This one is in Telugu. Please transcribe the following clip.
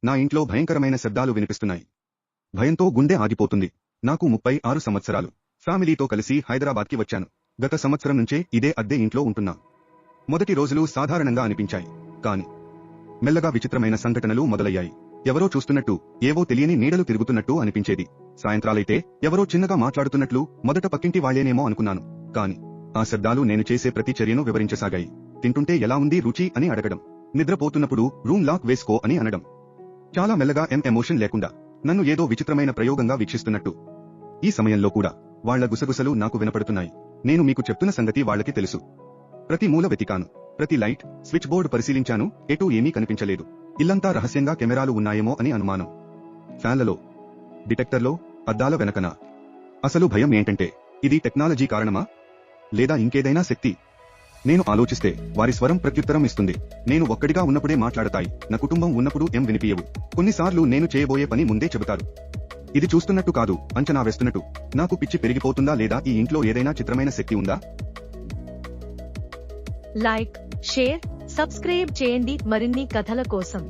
నా ఇంట్లో భయంకరమైన శబ్దాలు వినిపిస్తున్నాయి. భయంతో గుండె ఆగిపోతుంది. నాకు 36 సంవత్సరాలు. ఫ్యామిలీతో కలిసి హైదరాబాద్కి వచ్చాను. గత సంవత్సరం నుంచే ఇదే అద్దె ఇంట్లో ఉంటున్నా. మొదటి రోజులు సాధారణంగా అనిపించాయి. కాని మెల్లగా విచిత్రమైన సంఘటనలు మొదలయ్యాయి. ఎవరో చూస్తున్నట్టు, ఏవో తెలియని నీడలు తిరుగుతున్నట్టు అనిపించేది. సాయంత్రాలైతే ఎవరో చిన్నగా మాట్లాడుతున్నట్లు మొదట పక్కింటి వాళ్లేనేమో అనుకున్నాను. కాని ఆ శబ్దాలు నేను చేసే ప్రతి చర్యను వివరించసాగాయి. తింటుంటే ఎలా ఉంది రుచి అని అడగడం, నిద్రపోతున్నప్పుడు రూమ్ లాక్ వేసుకో అని అనడం. చాలా మెల్లగా ఎమోషన్ లేకుండా, నన్ను ఏదో విచిత్రమైన ప్రయోగంగా వీక్షిస్తున్నట్టు. ఈ సమయంలో కూడా వాళ్ల గుసగుసలు నాకు వినపడుతున్నాయి. నేను మీకు చెప్తున్న సంగతి వాళ్లకి తెలుసు. ప్రతి మూల వెతికాను. ప్రతి లైట్, స్విచ్ బోర్డు పరిశీలించాను. ఎటూ ఏమీ కనిపించలేదు. ఇల్లంతా రహస్యంగా కెమెరాలు ఉన్నాయేమో అని అనుమానం. ఫ్యాన్లలో, డిటెక్టర్లో, అద్దాల వెనకన. అసలు భయం ఏంటంటే, ఇది టెక్నాలజీ కారణమా? లేదా ఇంకేదైనా శక్తి? నేను ఆలోచిస్తే వారి స్వరం ప్రత్యుత్తరం ఇస్తుంది. నేను ఒక్కడిగా ఉన్నప్పుడే మాట్లాడతాయి. నా కుటుంబం ఉన్నప్పుడు వినిపియవు. కొన్నిసార్లు నేను చేయబోయే పని ముందే చెబుతారు. ఇది చూస్తున్నట్టు కాదు, అంచనా వేస్తున్నట్టు. నాకు పిచ్చి పెరిగిపోతుందా లేదా ఈ ఇంట్లో ఏదైనా చిత్రమైన శక్తి ఉందా? లైక్, షేర్, సబ్స్క్రైబ్ చేయండి మరిన్ని కథల కోసం.